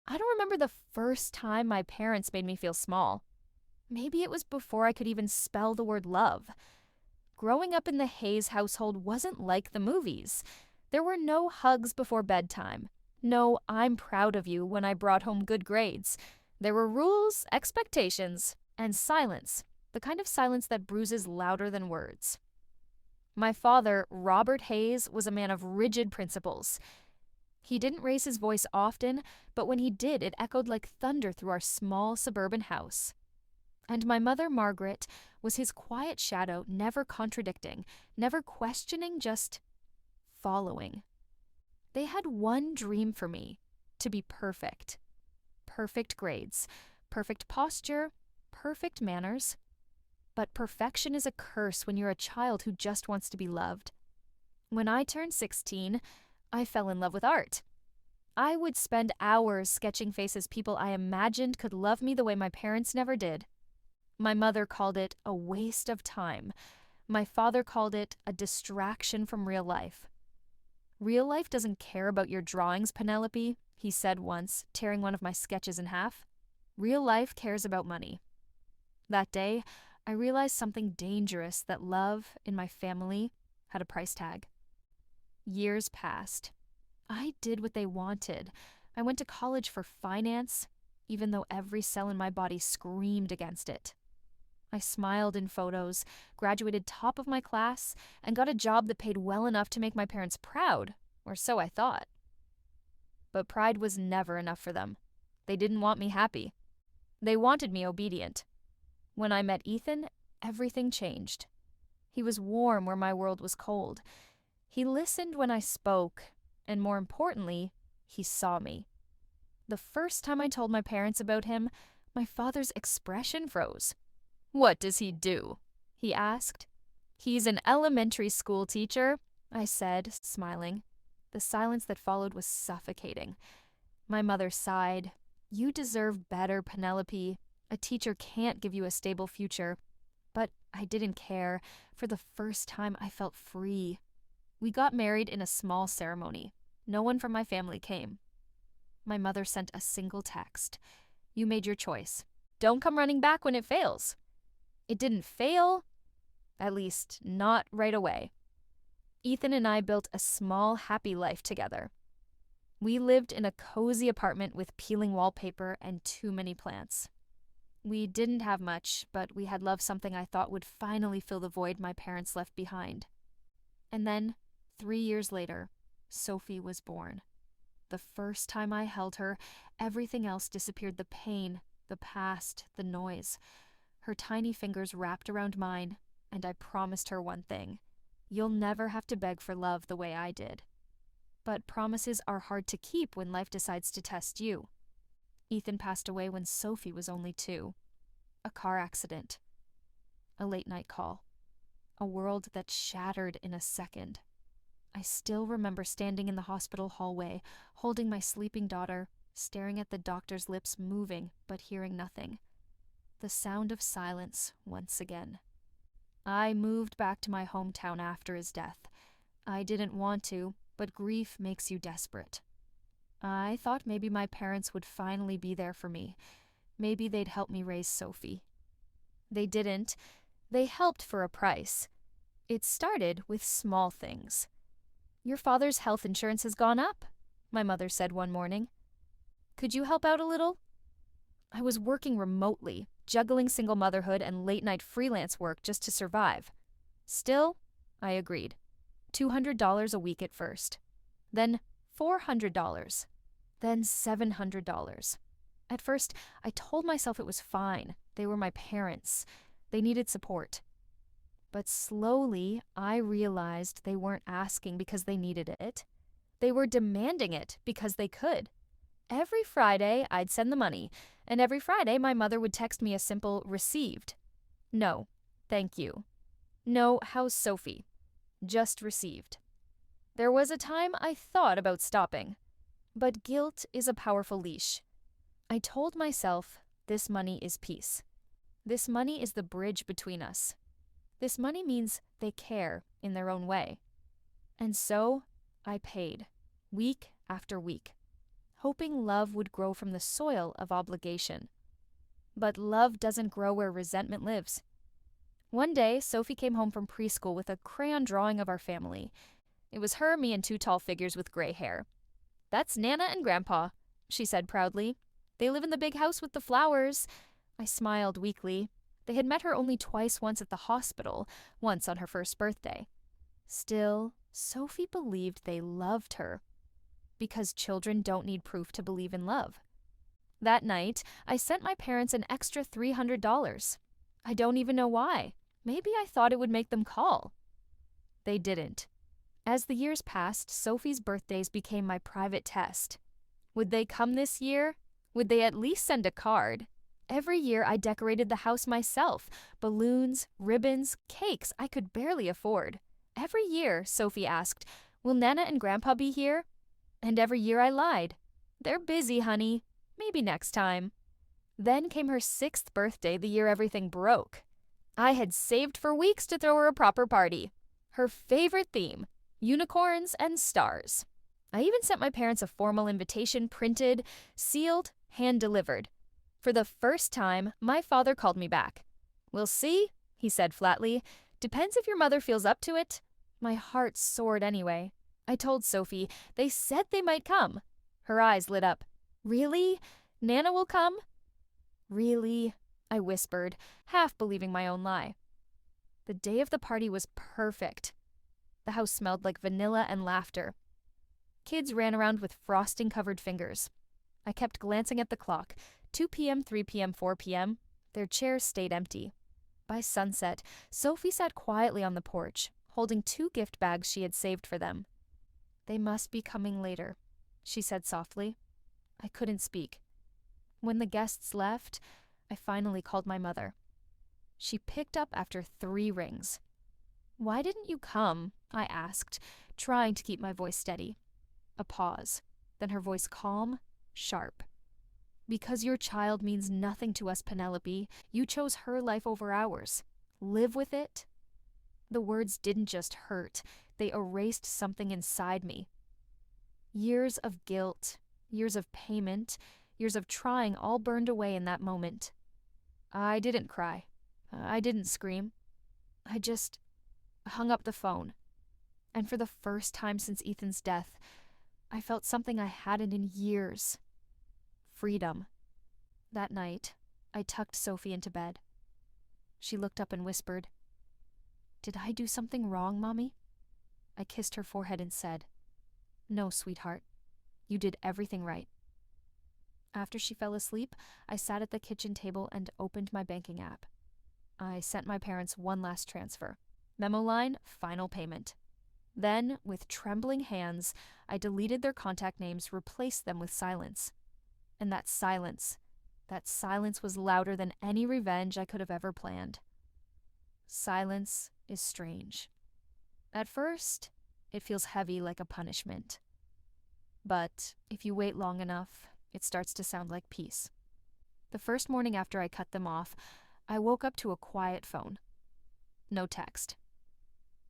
I don't remember the first time my parents made me feel small. Maybe it was before I could even spell the word love. Growing up in the Hayes household wasn't like the movies. There were no hugs before bedtime. No, I'm proud of you when I brought home good grades. There were rules, expectations, and silence, the kind of silence that bruises louder than words. My father, Robert Hayes, was a man of rigid principles. He didn't raise his voice often, but when he did, it echoed like thunder through our small suburban house. And my mother, Margaret, was his quiet shadow, never contradicting, never questioning, just following. They had one dream for me: to be perfect. Perfect grades, perfect posture, perfect manners. But perfection is a curse when you're a child who just wants to be loved. When I turned 16, I fell in love with art. I would spend hours sketching faces people I imagined could love me the way my parents never did. My mother called it a waste of time. My father called it a distraction from real life. "Real life doesn't care about your drawings, Penelope," he said once, tearing one of my sketches in half. "Real life cares about money." That day, I realized something dangerous: that love in my family had a price tag. Years passed. I did what they wanted. I went to college for finance, even though every cell in my body screamed against it. I smiled in photos, graduated top of my class, and got a job that paid well enough to make my parents proud, or so I thought. But pride was never enough for them. They didn't want me happy. They wanted me obedient. When I met Ethan, everything changed. He was warm where my world was cold. He listened when I spoke, and more importantly, he saw me. The first time I told my parents about him, my father's expression froze. "What does he do?" he asked. "He's an elementary school teacher," I said, smiling. The silence that followed was suffocating. My mother sighed. "You deserve better, Penelope. A teacher can't give you a stable future." But I didn't care. For the first time, I felt free. We got married in a small ceremony. No one from my family came. My mother sent a single text: "You made your choice. Don't come running back when it fails." It didn't fail, at least not right away. Ethan and I built a small, happy life together. We lived in a cozy apartment with peeling wallpaper and too many plants. We didn't have much, but we had loved something I thought would finally fill the void my parents left behind. And then, 3 years later, Sophie was born. The first time I held her, everything else disappeared: the pain, the past, the noise. Her tiny fingers wrapped around mine, and I promised her one thing: you'll never have to beg for love the way I did. But promises are hard to keep when life decides to test you. Ethan passed away when Sophie was only 2. A car accident. A late-night call. A world that shattered in a second. I still remember standing in the hospital hallway, holding my sleeping daughter, staring at the doctor's lips moving, but hearing nothing. The sound of silence once again. I moved back to my hometown after his death. I didn't want to, but grief makes you desperate. I thought maybe my parents would finally be there for me. Maybe they'd help me raise Sophie. They didn't. They helped for a price. It started with small things. "Your father's health insurance has gone up," my mother said one morning. "Could you help out a little?" I was working remotely, juggling single motherhood and late-night freelance work just to survive. Still, I agreed. $200 a week at first. Then $400. Then $700. At first, I told myself it was fine. They were my parents. They needed support. But slowly, I realized they weren't asking because they needed it. They were demanding it because they could. Every Friday, I'd send the money, and every Friday, my mother would text me a simple "received." "No, thank you." "No, how's Sophie?" Just "received." There was a time I thought about stopping. But guilt is a powerful leash. I told myself, this money is peace. This money is the bridge between us. This money means they care in their own way. And so, I paid, week after week. hoping love would grow from the soil of obligation. But love doesn't grow where resentment lives. One day, Sophie came home from preschool with a crayon drawing of our family. It was her, me, and two tall figures with gray hair. "That's Nana and Grandpa," she said proudly. "They live in the big house with the flowers." I smiled weakly. They had met her only twice, once at the hospital, once on her first birthday. Still, Sophie believed they loved her. Because children don't need proof to believe in love. That night, I sent my parents an extra $300. I don't even know why. Maybe I thought it would make them call. They didn't. As the years passed, Sophie's birthdays became my private test. Would they come this year? Would they at least send a card? Every year I decorated the house myself. Balloons, ribbons, cakes I could barely afford. Every year, Sophie asked, "Will Nana and Grandpa be here?" And every year I lied. "They're busy, honey. Maybe next time." Then came her 6th birthday, the year everything broke. I had saved for weeks to throw her a proper party. Her favorite theme, unicorns and stars. I even sent my parents a formal invitation, printed, sealed, hand-delivered. For the first time, my father called me back. "We'll see," he said flatly. "Depends if your mother feels up to it." My heart soared anyway. I told Sophie. They said they might come. Her eyes lit up. "Really? Nana will come?" "Really?" I whispered, half believing my own lie. The day of the party was perfect. The house smelled like vanilla and laughter. Kids ran around with frosting-covered fingers. I kept glancing at the clock. 2 p.m., 3 p.m., 4 p.m. Their chairs stayed empty. By sunset, Sophie sat quietly on the porch, holding 2 gift bags she had saved for them. "They must be coming later," she said softly. I couldn't speak. When the guests left, I finally called my mother. She picked up after 3 rings. "Why didn't you come?" I asked, trying to keep my voice steady. A pause, then her voice calm, sharp. "Because your child means nothing to us, Penelope. You chose her life over ours. Live with it." The words didn't just hurt, they erased something inside me. Years of guilt, years of payment, years of trying all burned away in that moment. I didn't cry. I didn't scream. I just hung up the phone. And for the first time since Ethan's death, I felt something I hadn't in years. Freedom. That night, I tucked Sophie into bed. She looked up and whispered, "Did I do something wrong, Mommy?" I kissed her forehead and said, "No, sweetheart. You did everything right." After she fell asleep, I sat at the kitchen table and opened my banking app. I sent my parents one last transfer. Memo line, final payment. Then, with trembling hands, I deleted their contact names, replaced them with silence. And that silence was louder than any revenge I could have ever planned. Silence is strange. At first, it feels heavy like a punishment. But if you wait long enough, it starts to sound like peace. The first morning after I cut them off, I woke up to a quiet phone. No text.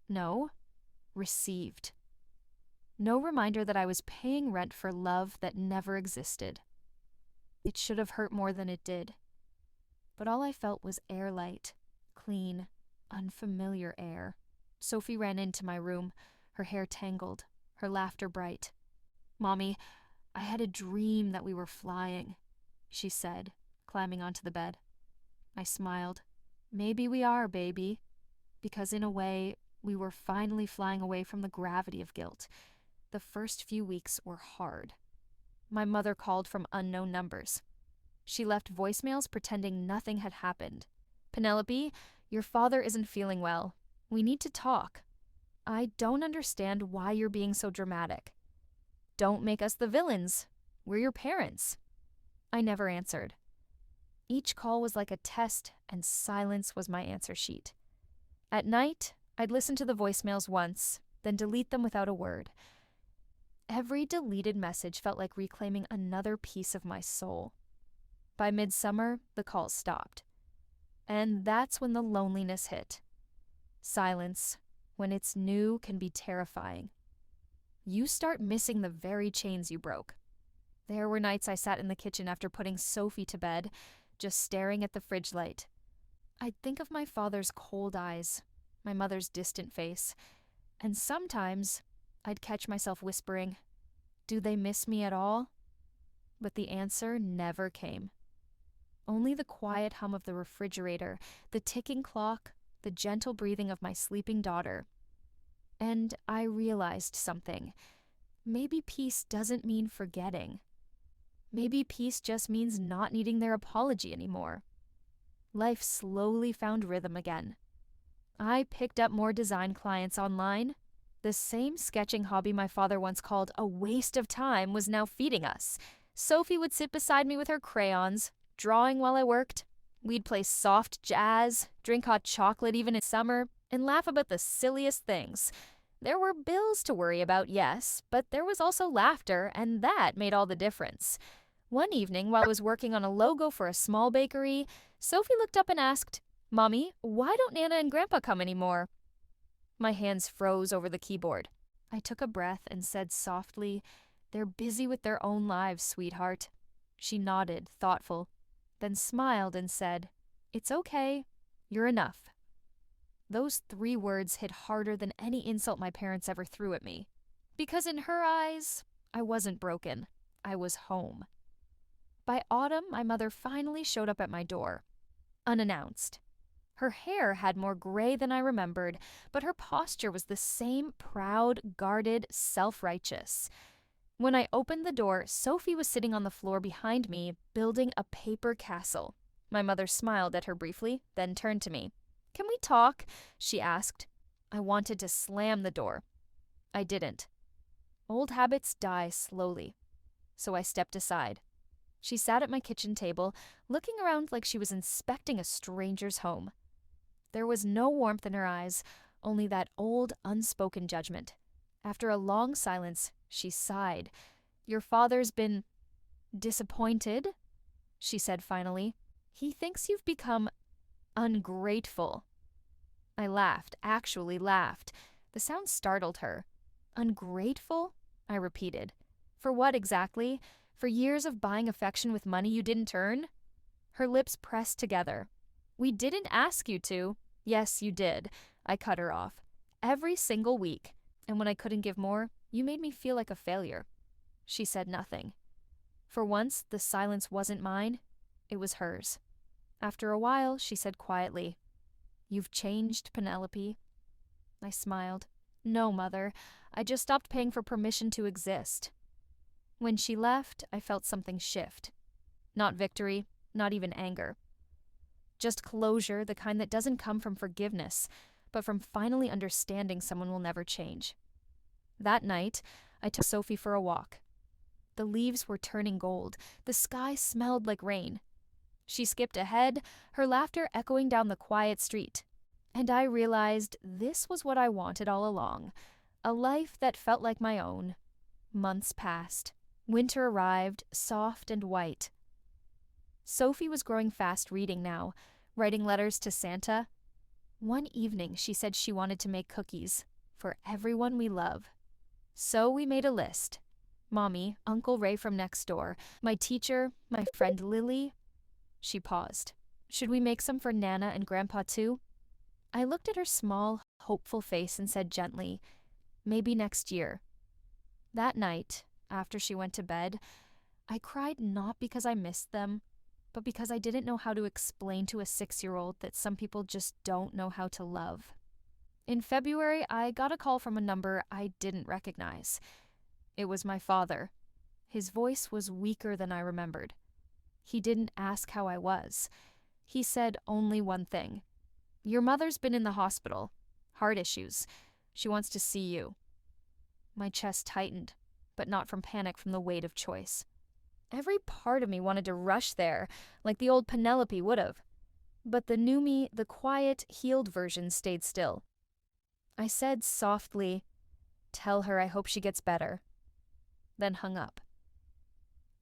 No, received. No reminder that I was paying rent for love that never existed. It should have hurt more than it did. But all I felt was air light, clean, unfamiliar air. Sophie ran into my room, her hair tangled, her laughter bright. "Mommy, I had a dream that we were flying," she said, climbing onto the bed. I smiled. "Maybe we are, baby." Because in a way, we were finally flying away from the gravity of guilt. The first few weeks were hard. My mother called from unknown numbers. She left voicemails pretending nothing had happened. "Penelope, your father isn't feeling well. We need to talk. I don't understand why you're being so dramatic. Don't make us the villains. We're your parents." I never answered. Each call was like a test, and silence was my answer sheet. At night, I'd listen to the voicemails once, then delete them without a word. Every deleted message felt like reclaiming another piece of my soul. By midsummer, the calls stopped. And that's when the loneliness hit. Silence, when it's new, can be terrifying. You start missing the very chains you broke. There were nights I sat in the kitchen after putting Sophie to bed, just staring at the fridge light. I'd think of my father's cold eyes, my mother's distant face, and sometimes I'd catch myself whispering, "Do they miss me at all?" But the answer never came. Only the quiet hum of the refrigerator, the ticking clock, the gentle breathing of my sleeping daughter. And I realized something. Maybe peace doesn't mean forgetting. Maybe peace just means not needing their apology anymore. Life slowly found rhythm again. I picked up more design clients online. The same sketching hobby my father once called a waste of time was now feeding us. Sophie would sit beside me with her crayons, drawing while I worked. We'd play soft jazz, drink hot chocolate even in summer, and laugh about the silliest things. There were bills to worry about, yes, but there was also laughter, and that made all the difference. One evening, while I was working on a logo for a small bakery, Sophie looked up and asked, "Mommy, why don't Nana and Grandpa come anymore?" My hands froze over the keyboard. I took a breath and said softly, "They're busy with their own lives, sweetheart." She nodded, thoughtful, then smiled and said, "It's okay. You're enough." Those 3 words hit harder than any insult my parents ever threw at me. Because in her eyes, I wasn't broken. I was home. By autumn, my mother finally showed up at my door, unannounced. Her hair had more gray than I remembered, but her posture was the same proud, guarded, self-righteous. When I opened the door, Sophie was sitting on the floor behind me, building a paper castle. My mother smiled at her briefly, then turned to me. "Can we talk?" she asked. I wanted to slam the door. I didn't. Old habits die slowly. So I stepped aside. She sat at my kitchen table, looking around like she was inspecting a stranger's home. There was no warmth in her eyes, only that old, unspoken judgment. After a long silence, she sighed. "Your father's been disappointed," she said finally. "He thinks you've become ungrateful." I laughed, actually laughed. The sound startled her. "Ungrateful?" I repeated. "For what exactly? For years of buying affection with money you didn't earn?" Her lips pressed together. "We didn't ask you to." "Yes, you did." I cut her off. "Every single week. And when I couldn't give more, you made me feel like a failure." She said nothing. For once, the silence wasn't mine. It was hers. After a while, she said quietly, "You've changed, Penelope." I smiled. "No, Mother. I just stopped paying for permission to exist." When she left, I felt something shift. Not victory, not even anger. Just closure, the kind that doesn't come from forgiveness, but from finally understanding someone will never change. That night, I took Sophie for a walk. The leaves were turning gold. The sky smelled like rain. She skipped ahead, her laughter echoing down the quiet street. And I realized this was what I wanted all along. A life that felt like my own. Months passed. Winter arrived, soft and white. Sophie was growing fast reading now, writing letters to Santa. One evening, she said she wanted to make cookies for everyone we love. So we made a list. Mommy, Uncle Ray from next door, my teacher, my friend Lily. She paused. Should we make some for Nana and Grandpa too? I looked at her small, hopeful face and said gently, "Maybe next year." That night, after she went to bed, I cried not because I missed them, but because I didn't know how to explain to a 6-year-old that some people just don't know how to love. In February, I got a call from a number I didn't recognize. It was my father. His voice was weaker than I remembered. He didn't ask how I was. He said only one thing. "Your mother's been in the hospital. Heart issues. She wants to see you." My chest tightened, but not from panic, from the weight of choice. Every part of me wanted to rush there, like the old Penelope would have. But the new me, the quiet, healed version, stayed still. I said softly, "Tell her I hope she gets better," then hung up.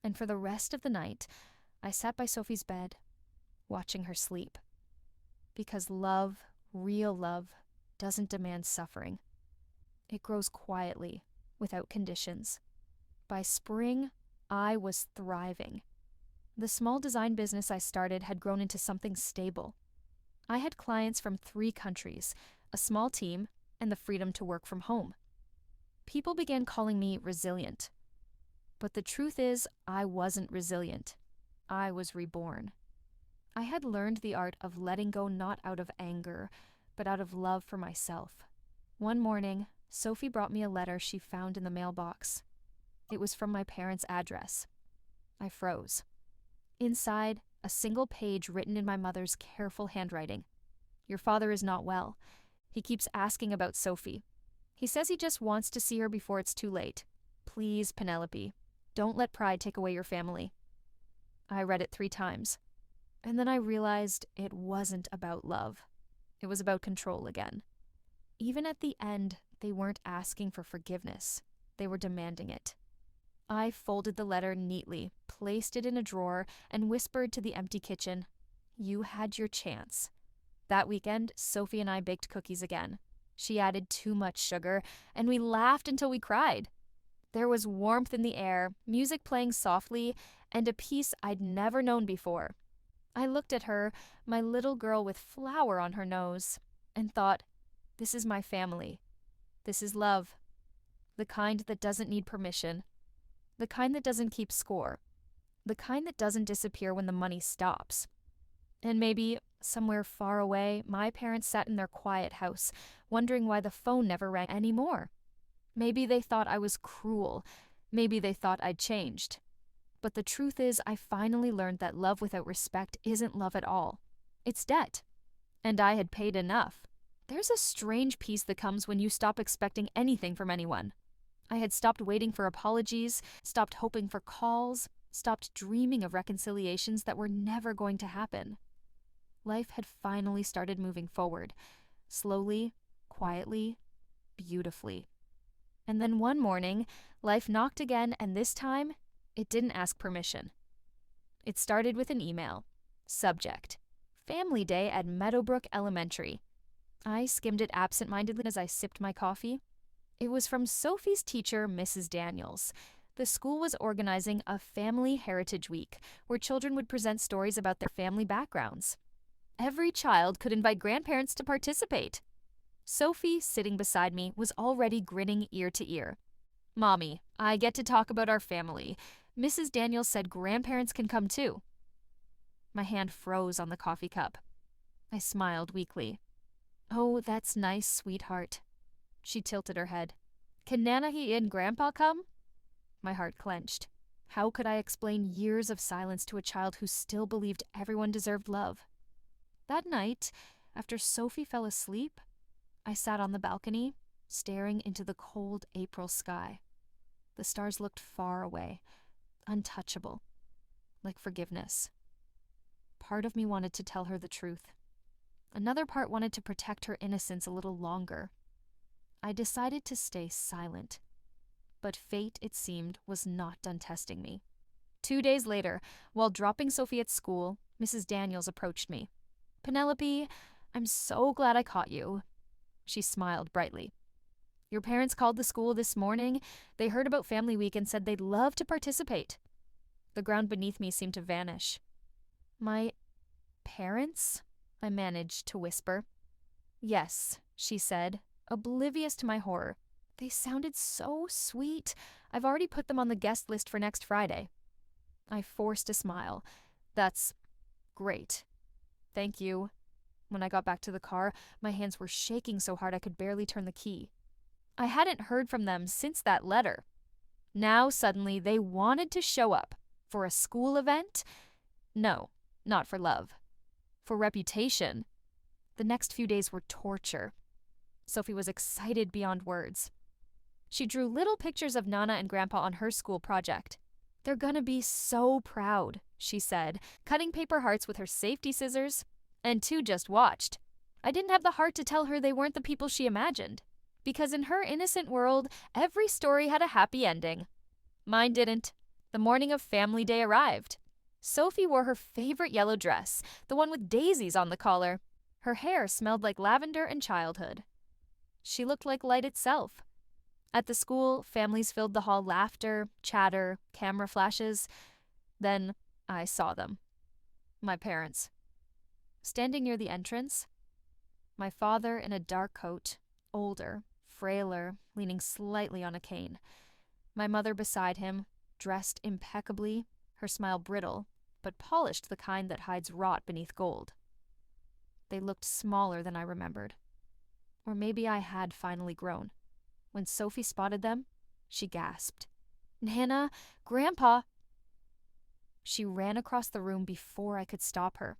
And for the rest of the night, I sat by Sophie's bed, watching her sleep. Because love, real love, doesn't demand suffering. It grows quietly, without conditions. By spring, I was thriving. The small design business I started had grown into something stable. I had clients from 3 countries, a small team, and the freedom to work from home. People began calling me resilient. But the truth is, I wasn't resilient. I was reborn. I had learned the art of letting go not out of anger, but out of love for myself. One morning, Sophie brought me a letter she found in the mailbox. It was from my parents' address. I froze. Inside, a single page written in my mother's careful handwriting. Your father is not well. He keeps asking about Sophie. He says he just wants to see her before it's too late. Please, Penelope, don't let pride take away your family. I read it 3 times. And then I realized it wasn't about love. It was about control again. Even at the end, they weren't asking for forgiveness. They were demanding it. I folded the letter neatly, placed it in a drawer, and whispered to the empty kitchen, "You had your chance." That weekend, Sophie and I baked cookies again. She added too much sugar, and we laughed until we cried. There was warmth in the air, music playing softly, and a peace I'd never known before. I looked at her, my little girl with flour on her nose, and thought, this is my family. This is love. The kind that doesn't need permission. The kind that doesn't keep score. The kind that doesn't disappear when the money stops. And maybe, somewhere far away, my parents sat in their quiet house, wondering why the phone never rang anymore. Maybe they thought I was cruel. Maybe they thought I'd changed. But the truth is, I finally learned that love without respect isn't love at all. It's debt. And I had paid enough. There's a strange peace that comes when you stop expecting anything from anyone. I had stopped waiting for apologies, stopped hoping for calls, stopped dreaming of reconciliations that were never going to happen. Life had finally started moving forward, slowly, quietly, beautifully. And then one morning, life knocked again, and this time, it didn't ask permission. It started with an email. Subject: Family Day at Meadowbrook Elementary. I skimmed it absent-mindedly as I sipped my coffee. It was from Sophie's teacher, Mrs. Daniels. The school was organizing a Family Heritage Week, where children would present stories about their family backgrounds. Every child could invite grandparents to participate. Sophie, sitting beside me, was already grinning ear to ear. "Mommy, I get to talk about our family. Mrs. Daniels said grandparents can come too." My hand froze on the coffee cup. I smiled weakly. "Oh, that's nice, sweetheart." She tilted her head. "Can Nanahi and Grandpa come?" My heart clenched. How could I explain years of silence to a child who still believed everyone deserved love? That night, after Sophie fell asleep, I sat on the balcony, staring into the cold April sky. The stars looked far away, untouchable, like forgiveness. Part of me wanted to tell her the truth. Another part wanted to protect her innocence a little longer. I decided to stay silent. But fate, it seemed, was not done testing me. 2 days later, while dropping Sophie at school, Mrs. Daniels approached me. "Penelope, I'm so glad I caught you." She smiled brightly. "Your parents called the school this morning. They heard about Family Week and said they'd love to participate." The ground beneath me seemed to vanish. "My parents?" I managed to whisper. "Yes," she said, oblivious to my horror. "They sounded so sweet. I've already put them on the guest list for next Friday." I forced a smile. "That's great. Thank you." When I got back to the car, my hands were shaking so hard I could barely turn the key. I hadn't heard from them since that letter. Now, suddenly, they wanted to show up. For a school event? No, not for love. For reputation. The next few days were torture. Sophie was excited beyond words. She drew little pictures of Nana and Grandpa on her school project. "They're gonna be so proud," she said, cutting paper hearts with her safety scissors. And 2 just watched. I didn't have the heart to tell her they weren't the people she imagined. Because in her innocent world, every story had a happy ending. Mine didn't. The morning of Family Day arrived. Sophie wore her favorite yellow dress, the one with daisies on the collar. Her hair smelled like lavender and childhood. She looked like light itself. At the school, families filled the hall, laughter, chatter, camera flashes. Then I saw them. My parents. Standing near the entrance, my father in a dark coat, older, frailer, leaning slightly on a cane. My mother beside him, dressed impeccably, her smile brittle, but polished, the kind that hides rot beneath gold. They looked smaller than I remembered. Or maybe I had finally grown. When Sophie spotted them, she gasped, "Nana, Grandpa!" She ran across the room before I could stop her.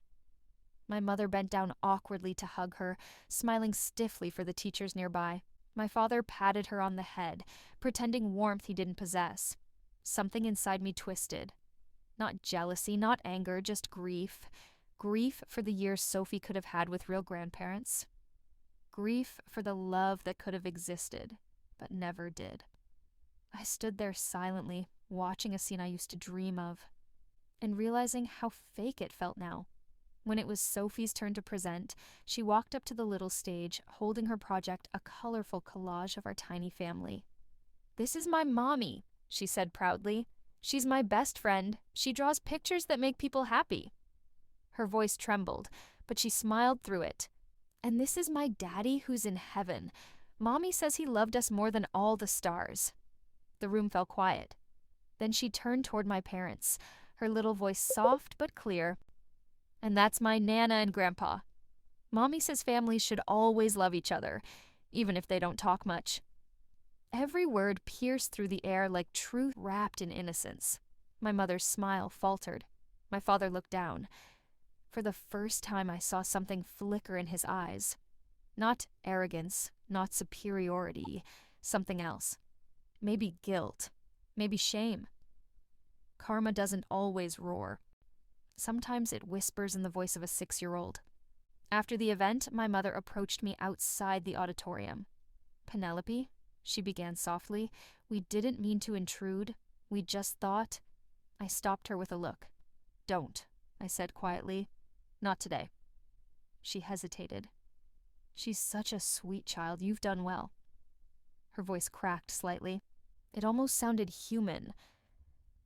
My mother bent down awkwardly to hug her, smiling stiffly for the teachers nearby. My father patted her on the head, pretending warmth he didn't possess. Something inside me twisted. Not jealousy, not anger, just grief. Grief for the years Sophie could have had with real grandparents. Grief for the love that could have existed, but never did. I stood there silently, watching a scene I used to dream of, and realizing how fake it felt now. When it was Sophie's turn to present, she walked up to the little stage, holding her project, a colorful collage of our tiny family. "This is my mommy," she said proudly. "She's my best friend. She draws pictures that make people happy." Her voice trembled, but she smiled through it. "And this is my daddy who's in heaven. Mommy says he loved us more than all the stars." The room fell quiet. Then she turned toward my parents, her little voice soft but clear. "And that's my Nana and Grandpa. Mommy says families should always love each other, even if they don't talk much." Every word pierced through the air like truth wrapped in innocence. My mother's smile faltered. My father looked down. For the first time, I saw something flicker in his eyes. Not arrogance, not superiority, something else. Maybe guilt, maybe shame. Karma doesn't always roar. Sometimes it whispers in the voice of a 6-year-old. After the event, my mother approached me outside the auditorium. "Penelope," she began softly, "we didn't mean to intrude. We just thought—" I stopped her with a look. "Don't," I said quietly. "Not today." She hesitated. "She's such a sweet child. You've done well." Her voice cracked slightly. It almost sounded human.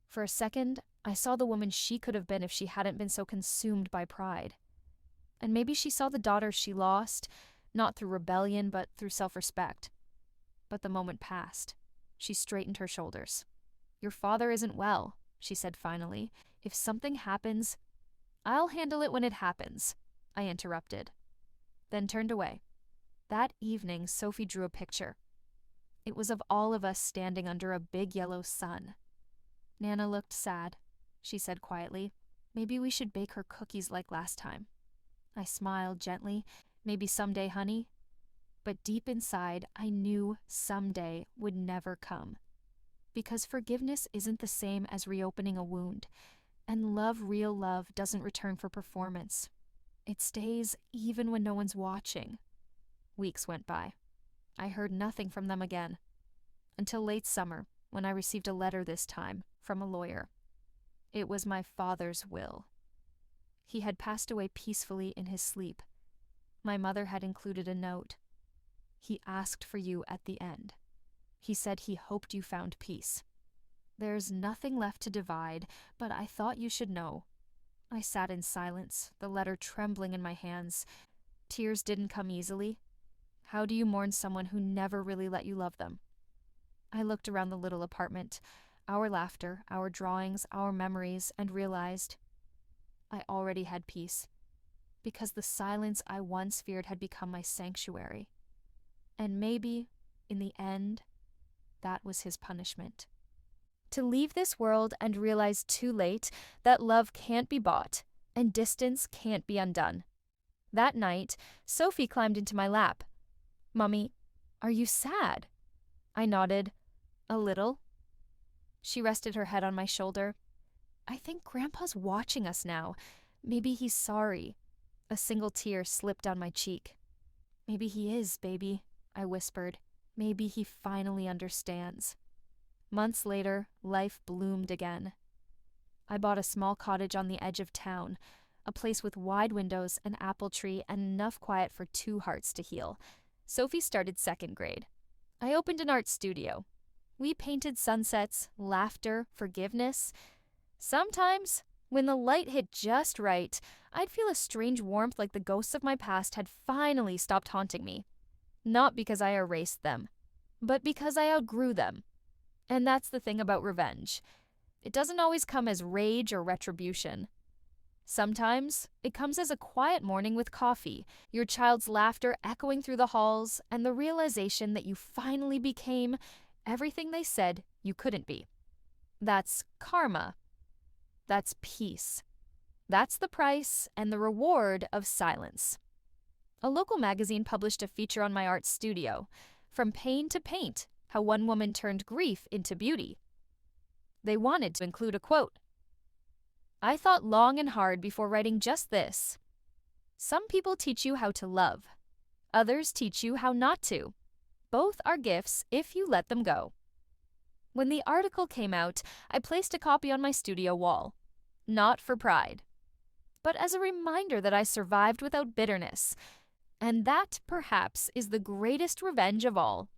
For a second, I saw the woman she could have been if she hadn't been so consumed by pride. And maybe she saw the daughter she lost, not through rebellion, but through self-respect. But the moment passed. She straightened her shoulders. "Your father isn't well," she said finally. "If something happens—" "I'll handle it when it happens," I interrupted, then turned away. That evening, Sophie drew a picture. It was of all of us standing under a big yellow sun. "Nana looked sad," she said quietly. "Maybe we should bake her cookies like last time." I smiled gently. "Maybe someday, honey." But deep inside, I knew someday would never come. Because forgiveness isn't the same as reopening a wound, and real love, doesn't return for performance. It stays even when no one's watching. Weeks went by. I heard nothing from them again. Until late summer, when I received a letter this time from a lawyer. It was my father's will. He had passed away peacefully in his sleep. My mother had included a note. "He asked for you at the end. He said he hoped you found peace. There's nothing left to divide, but I thought you should know." I sat in silence, the letter trembling in my hands. Tears didn't come easily. How do you mourn someone who never really let you love them? I looked around the little apartment, our laughter, our drawings, our memories, and realized I already had peace, because the silence I once feared had become my sanctuary. And maybe, in the end, that was his punishment. To leave this world and realize too late that love can't be bought and distance can't be undone. That night, Sophie climbed into my lap. "Mummy, are you sad?" I nodded. "A little." She rested her head on my shoulder. "I think Grandpa's watching us now. Maybe he's sorry." A single tear slipped down my cheek. "Maybe he is, baby," I whispered. "Maybe he finally understands." Months later, life bloomed again. I bought a small cottage on the edge of town, a place with wide windows, an apple tree, and enough quiet for 2 hearts to heal. Sophie started 2nd grade. I opened an art studio. We painted sunsets, laughter, forgiveness. Sometimes, when the light hit just right, I'd feel a strange warmth like the ghosts of my past had finally stopped haunting me. Not because I erased them, but because I outgrew them. And that's the thing about revenge. It doesn't always come as rage or retribution. Sometimes, it comes as a quiet morning with coffee, your child's laughter echoing through the halls, and the realization that you finally became everything they said you couldn't be. That's karma. That's peace. That's the price and the reward of silence. A local magazine published a feature on my art studio, From Pain to Paint, how one woman turned grief into beauty. They wanted to include a quote. I thought long and hard before writing just this. Some people teach you how to love. Others teach you how not to. Both are gifts if you let them go. When the article came out, I placed a copy on my studio wall. Not for pride, but as a reminder that I survived without bitterness. And that, perhaps, is the greatest revenge of all.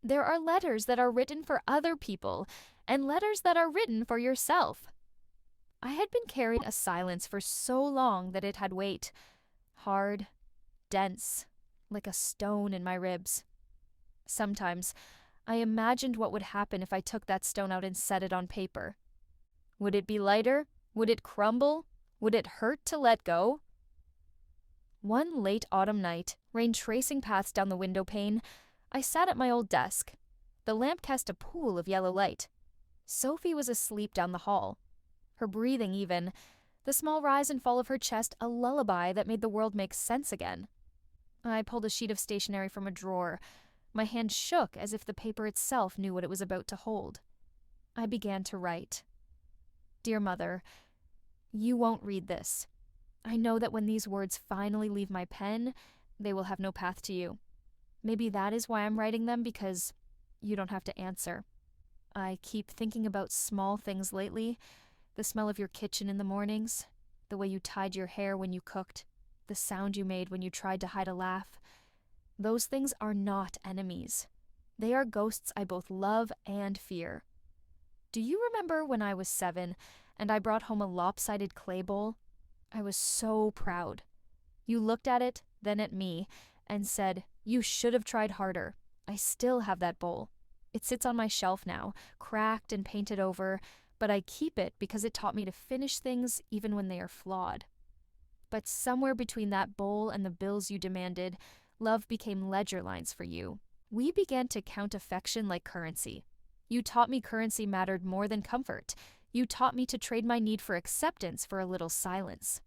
There are letters that are written for other people, and letters that are written for yourself. I had been carrying a silence for so long that it had weight. Hard, dense, like a stone in my ribs. Sometimes, I imagined what would happen if I took that stone out and set it on paper. Would it be lighter? Would it crumble? Would it hurt to let go? One late autumn night, rain tracing paths down the window pane, I sat at my old desk. The lamp cast a pool of yellow light. Sophie was asleep down the hall. Her breathing even, the small rise and fall of her chest a lullaby that made the world make sense again. I pulled a sheet of stationery from a drawer. My hand shook as if the paper itself knew what it was about to hold. I began to write. Dear Mother, you won't read this. I know that when these words finally leave my pen, they will have no path to you. Maybe that is why I'm writing them, because you don't have to answer. I keep thinking about small things lately. The smell of your kitchen in the mornings, the way you tied your hair when you cooked, the sound you made when you tried to hide a laugh. Those things are not enemies. They are ghosts I both love and fear. Do you remember when I was 7 and I brought home a lopsided clay bowl? I was so proud. You looked at it, then at me, and said, you should have tried harder. I still have that bowl. It sits on my shelf now, cracked and painted over, but I keep it because it taught me to finish things even when they are flawed. But somewhere between that bowl and the bills you demanded, love became ledger lines for you. We began to count affection like currency. You taught me currency mattered more than comfort. You taught me to trade my need for acceptance for a little silence.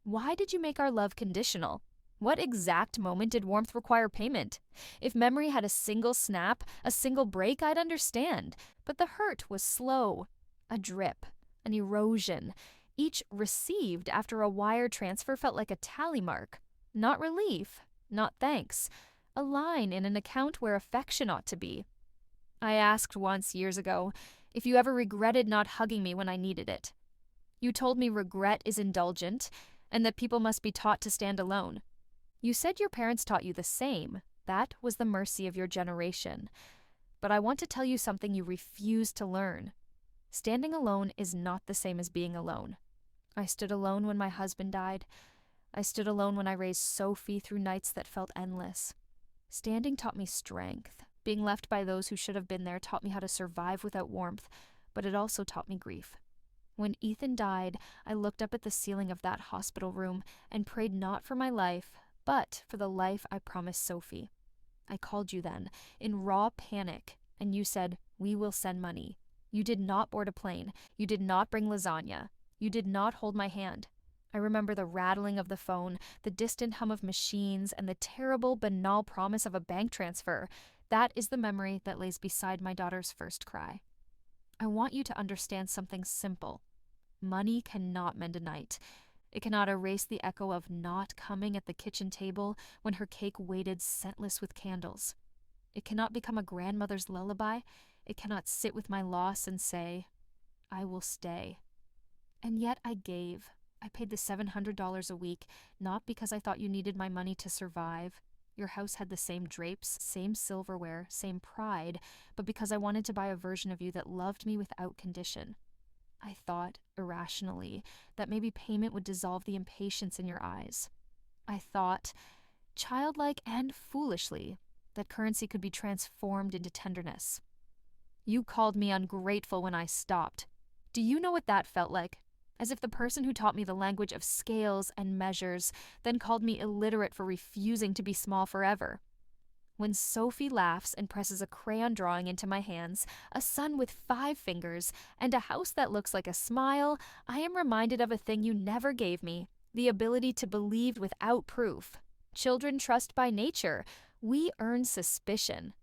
Why did you make our love conditional? What exact moment did warmth require payment? If memory had a single snap, a single break, I'd understand. But the hurt was slow. A drip, an erosion. Each received after a wire transfer felt like a tally mark. Not relief, not thanks. A line in an account where affection ought to be. I asked once years ago if you ever regretted not hugging me when I needed it. You told me regret is indulgent and that people must be taught to stand alone. You said your parents taught you the same. That was the mercy of your generation. But I want to tell you something you refuse to learn. Standing alone is not the same as being alone. I stood alone when my husband died. I stood alone when I raised Sophie through nights that felt endless. Standing taught me strength. Being left by those who should have been there taught me how to survive without warmth, but it also taught me grief. When Ethan died, I looked up at the ceiling of that hospital room and prayed not for my life, but for the life I promised Sophie. I called you then, in raw panic, and you said, we will send money. You did not board a plane. You did not bring lasagna. You did not hold my hand. I remember the rattling of the phone, the distant hum of machines, and the terrible, banal promise of a bank transfer. That is the memory that lays beside my daughter's first cry. I want you to understand something simple. Money cannot mend a night. It cannot erase the echo of not coming at the kitchen table when her cake waited scentless with candles. It cannot become a grandmother's lullaby. It cannot sit with my loss and say, I will stay. And yet I gave. I paid the $700 a week, not because I thought you needed my money to survive, Your house had the same drapes, same silverware, same pride, but because I wanted to buy a version of you that loved me without condition. I thought, irrationally, that maybe payment would dissolve the impatience in your eyes. I thought, childlike and foolishly, that currency could be transformed into tenderness. You called me ungrateful when I stopped. Do you know what that felt like? As if the person who taught me the language of scales and measures then called me illiterate for refusing to be small forever. When Sophie laughs and presses a crayon drawing into my hands, a sun with 5 fingers, and a house that looks like a smile, I am reminded of a thing you never gave me, the ability to believe without proof. Children trust by nature. We earn suspicion.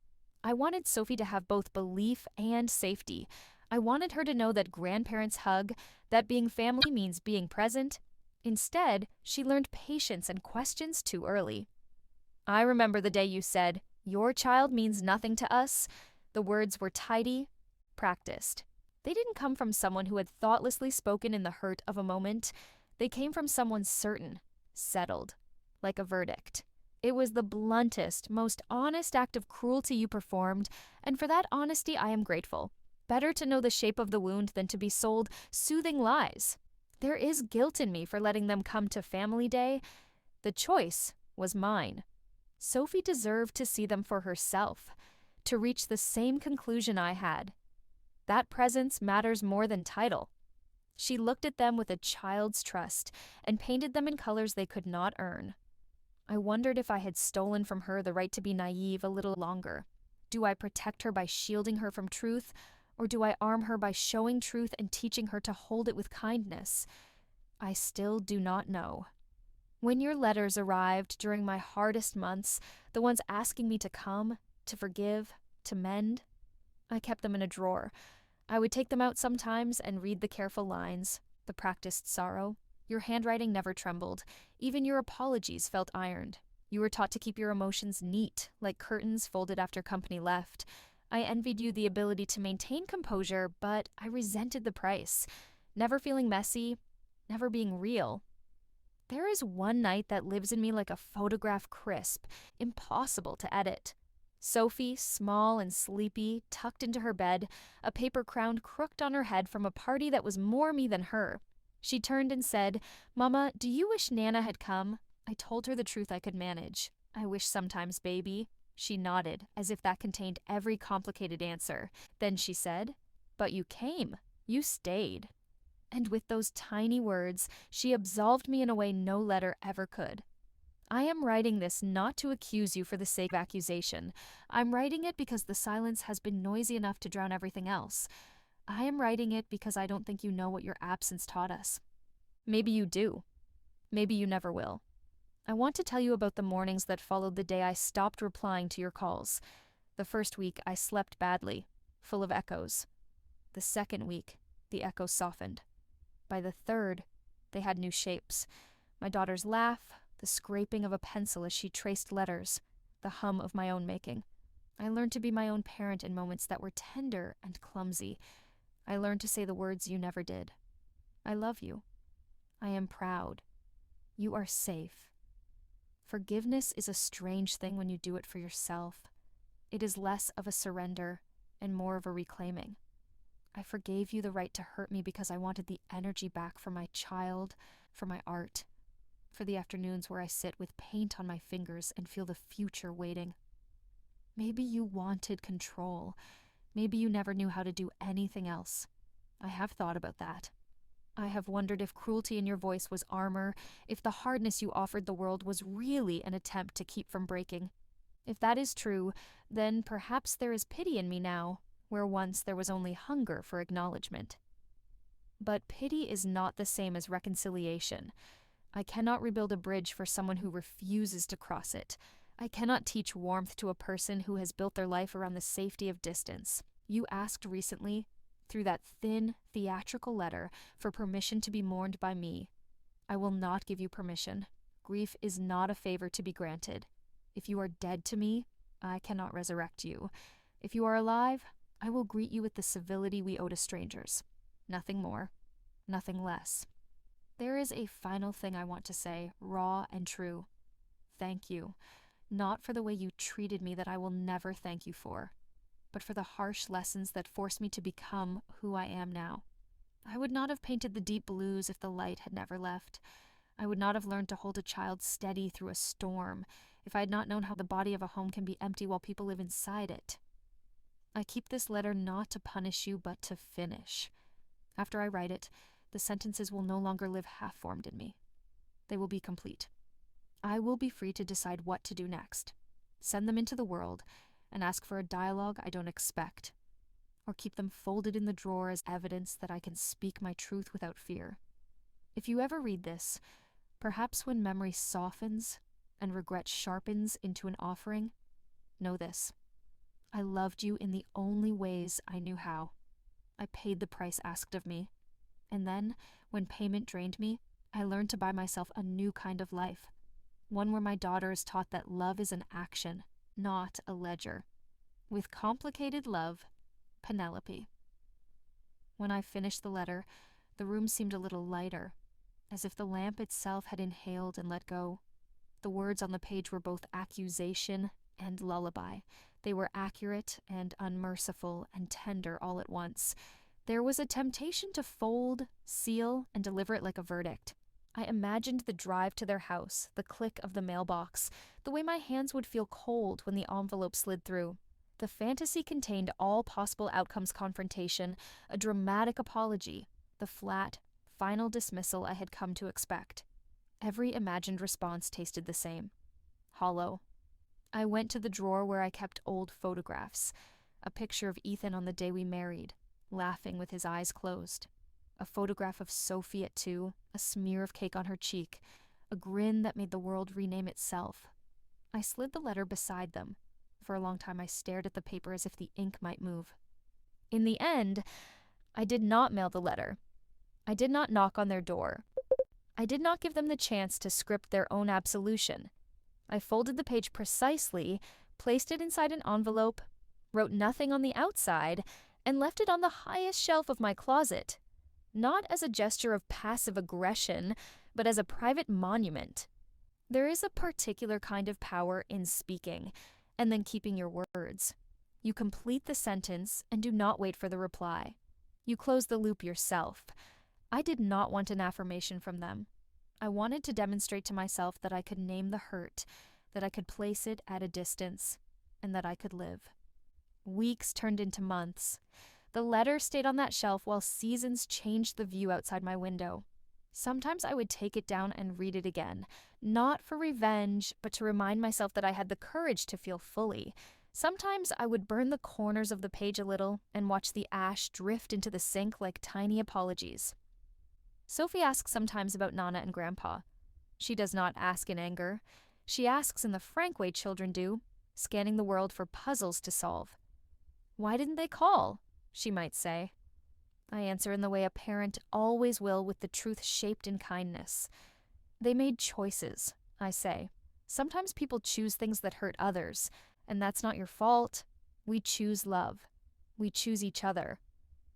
I wanted Sophie to have both belief and safety. I wanted her to know that grandparents hug, that being family means being present. Instead, she learned patience and questions too early. I remember the day you said, "Your child means nothing to us." The words were tidy, practiced. They didn't come from someone who had thoughtlessly spoken in the hurt of a moment. They came from someone certain, settled, like a verdict. It was the bluntest, most honest act of cruelty you performed, and for that honesty I am grateful. Better to know the shape of the wound than to be sold soothing lies. There is guilt in me for letting them come to Family Day. The choice was mine. Sophie deserved to see them for herself, to reach the same conclusion I had. That presence matters more than title. She looked at them with a child's trust and painted them in colors they could not earn. I wondered if I had stolen from her the right to be naive a little longer. Do I protect her by shielding her from truth, or do I arm her by showing truth and teaching her to hold it with kindness? I still do not know. When your letters arrived during my hardest months, the ones asking me to come, to forgive, to mend, I kept them in a drawer. I would take them out sometimes and read the careful lines, the practiced sorrow. Your handwriting never trembled. Even your apologies felt ironed. You were taught to keep your emotions neat, like curtains folded after company left. I envied you the ability to maintain composure, but I resented the price. Never feeling messy, never being real. There is one night that lives in me like a photograph crisp, impossible to edit. Sophie, small and sleepy, tucked into her bed, a paper crown crooked on her head from a party that was more me than her. She turned and said, "Mama, do you wish Nana had come?" I told her the truth I could manage. "I wish sometimes, baby." She nodded, as if that contained every complicated answer. Then she said, "But you came. You stayed." And with those tiny words, she absolved me in a way no letter ever could. I am writing this not to accuse you for the sake of accusation. I'm writing it because the silence has been noisy enough to drown everything else. I am writing it because I don't think you know what your absence taught us. Maybe you do. Maybe you never will. I want to tell you about the mornings that followed the day I stopped replying to your calls. The first week, I slept badly, full of echoes. The second week, the echoes softened. By the third, they had new shapes. My daughter's laugh, the scraping of a pencil as she traced letters, the hum of my own making. I learned to be my own parent in moments that were tender and clumsy. I learned to say the words you never did. I love you. I am proud. You are safe. Forgiveness is a strange thing when you do it for yourself. It is less of a surrender and more of a reclaiming. I forgave you the right to hurt me because I wanted the energy back for my child, for my art, for the afternoons where I sit with paint on my fingers and feel the future waiting. Maybe you wanted control. Maybe you never knew how to do anything else. I have thought about that. I have wondered if cruelty in your voice was armor, if the hardness you offered the world was really an attempt to keep from breaking. If that is true, then perhaps there is pity in me now, where once there was only hunger for acknowledgement. But pity is not the same as reconciliation. I cannot rebuild a bridge for someone who refuses to cross it. I cannot teach warmth to a person who has built their life around the safety of distance. You asked recently, through that thin, theatrical letter, for permission to be mourned by me. I will not give you permission. Grief is not a favor to be granted. If you are dead to me, I cannot resurrect you. If you are alive, I will greet you with the civility we owe to strangers. Nothing more, nothing less. There is a final thing I want to say, raw and true. Thank you. Not for the way you treated me that I will never thank you for, but for the harsh lessons that forced me to become who I am now. I would not have painted the deep blues if the light had never left. I would not have learned to hold a child steady through a storm if I had not known how the body of a home can be empty while people live inside it. I keep this letter not to punish you, but to finish. After I write it, the sentences will no longer live half-formed in me. They will be complete. I will be free to decide what to do next. Send them into the world and ask for a dialogue I don't expect, or keep them folded in the drawer as evidence that I can speak my truth without fear. If you ever read this, perhaps when memory softens and regret sharpens into an offering, know this: I loved you in the only ways I knew how. I paid the price asked of me. And then, when payment drained me, I learned to buy myself a new kind of life. One where my daughter is taught that love is an action, not a ledger. With complicated love, Penelope. When I finished the letter, the room seemed a little lighter, as if the lamp itself had inhaled and let go. The words on the page were both accusation and lullaby. They were accurate and unmerciful and tender all at once. There was a temptation to fold, seal, and deliver it like a verdict. I imagined the drive to their house, the click of the mailbox, the way my hands would feel cold when the envelope slid through. The fantasy contained all possible outcomes: confrontation, a dramatic apology, the flat, final dismissal I had come to expect. Every imagined response tasted the same: hollow. I went to the drawer where I kept old photographs, a picture of Ethan on the day we married, laughing with his eyes closed, a photograph of Sophie at 2, a smear of cake on her cheek, a grin that made the world rename itself. I slid the letter beside them. For a long time I stared at the paper as if the ink might move. In the end, I did not mail the letter. I did not knock on their door. I did not give them the chance to script their own absolution. I folded the page precisely, placed it inside an envelope, wrote nothing on the outside, and left it on the highest shelf of my closet, not as a gesture of passive aggression, but as a private monument. There is a particular kind of power in speaking, and then keeping your words. You complete the sentence and do not wait for the reply. You close the loop yourself. I did not want an affirmation from them. I wanted to demonstrate to myself that I could name the hurt, that I could place it at a distance, and that I could live. Weeks turned into months. The letter stayed on that shelf while seasons changed the view outside my window. Sometimes I would take it down and read it again, not for revenge, but to remind myself that I had the courage to feel fully. Sometimes I would burn the corners of the page a little and watch the ash drift into the sink like tiny apologies. Sophie asks sometimes about Nana and Grandpa. She does not ask in anger. She asks in the frank way children do, scanning the world for puzzles to solve. Why didn't they call? She might say. I answer in the way a parent always will, with the truth shaped in kindness. They made choices, I say. Sometimes people choose things that hurt others, and that's not your fault. We choose love. We choose each other.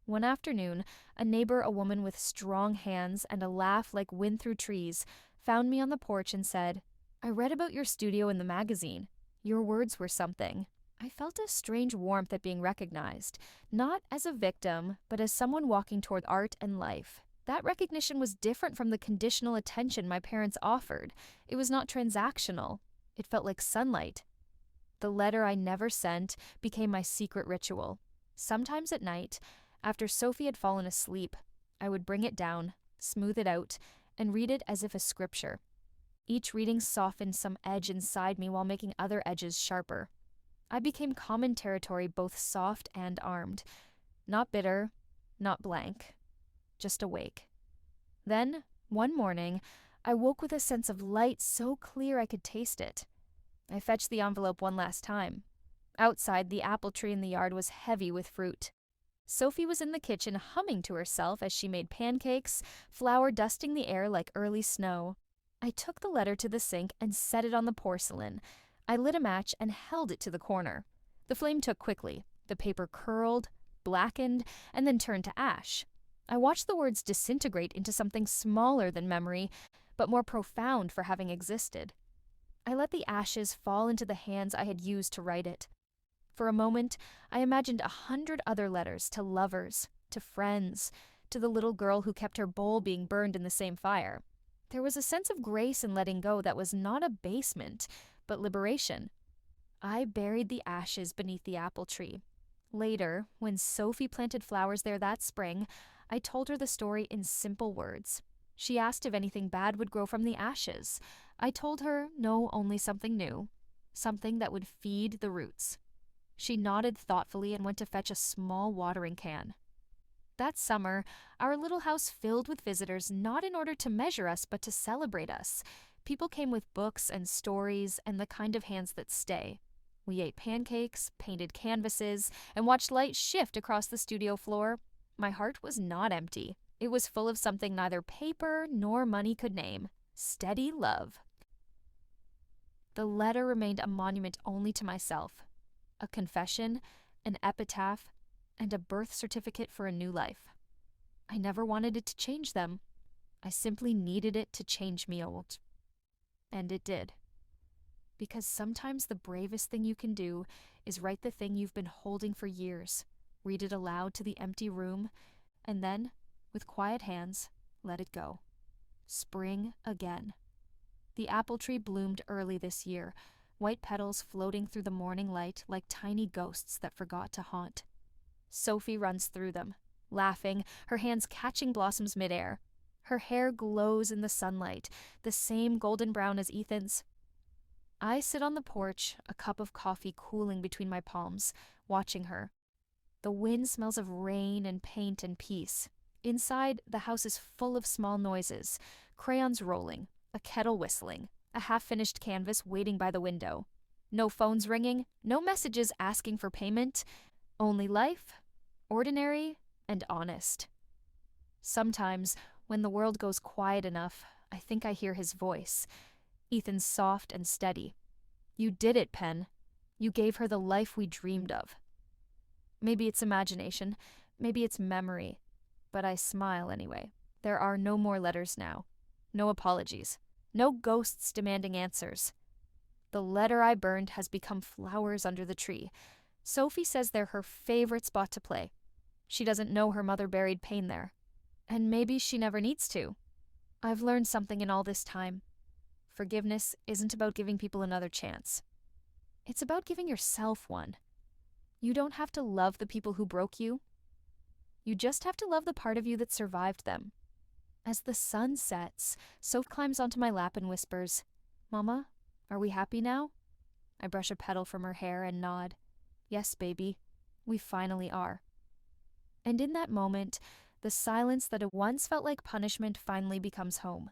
One afternoon, a neighbor, a woman with strong hands and a laugh like wind through trees, found me on the porch and said, "I read about your studio in the magazine. Your words were something." I felt a strange warmth at being recognized, not as a victim, but as someone walking toward art and life. That recognition was different from the conditional attention my parents offered. It was not transactional. It felt like sunlight. The letter I never sent became my secret ritual. Sometimes at night, after Sophie had fallen asleep, I would bring it down, smooth it out, and read it as if a scripture. Each reading softened some edge inside me while making other edges sharper. I became common territory, both soft and armed. Not bitter, not blank, just awake. Then, one morning, I woke with a sense of light so clear I could taste it. I fetched the envelope one last time. Outside, the apple tree in the yard was heavy with fruit. Sophie was in the kitchen humming to herself as she made pancakes, flour dusting the air like early snow. I took the letter to the sink and set it on the porcelain. I lit a match and held it to the corner. The flame took quickly. The paper curled, blackened, and then turned to ash. I watched the words disintegrate into something smaller than memory, but more profound for having existed. I let the ashes fall into the hands I had used to write it. For a moment, I imagined 100 other letters to lovers, to friends, to the little girl who kept her bowl being burned in the same fire. There was a sense of grace in letting go that was not abasement, but liberation. I buried the ashes beneath the apple tree. Later, when Sophie planted flowers there that spring, I told her the story in simple words. She asked if anything bad would grow from the ashes. I told her no, only something new, something that would feed the roots. She nodded thoughtfully and went to fetch a small watering can. That summer, our little house filled with visitors not in order to measure us but to celebrate us. People came with books and stories and the kind of hands that stay. We ate pancakes, painted canvases, and watched light shift across the studio floor. My heart was not empty. It was full of something neither paper nor money could name: steady love. The letter remained a monument only to myself, a confession, an epitaph, and a birth certificate for a new life. I never wanted it to change them. I simply needed it to change me old. And it did. Because sometimes the bravest thing you can do is write the thing you've been holding for years, read it aloud to the empty room, and then, with quiet hands, let it go. Spring again. The apple tree bloomed early this year, white petals floating through the morning light like tiny ghosts that forgot to haunt. Sophie runs through them, laughing, her hands catching blossoms midair. Her hair glows in the sunlight, the same golden brown as Ethan's. I sit on the porch, a cup of coffee cooling between my palms, watching her. The wind smells of rain and paint and peace. Inside, the house is full of small noises: crayons rolling, a kettle whistling, a half-finished canvas waiting by the window. No phones ringing, no messages asking for payment, only life, ordinary and honest. Sometimes, when the world goes quiet enough, I think I hear his voice, Ethan's soft and steady. You did it, Pen. You gave her the life we dreamed of. Maybe it's imagination, maybe it's memory, but I smile anyway. There are no more letters now, no apologies, no ghosts demanding answers. The letter I burned has become flowers under the tree. Sophie says they're her favorite spot to play. She doesn't know her mother buried pain there. And maybe she never needs to. I've learned something in all this time. Forgiveness isn't about giving people another chance. It's about giving yourself one. You don't have to love the people who broke you. You just have to love the part of you that survived them. As the sun sets, Soph climbs onto my lap and whispers, "Mama, are we happy now?" I brush a petal from her hair and nod. "Yes, baby, we finally are." And in that moment, the silence that had once felt like punishment finally becomes home.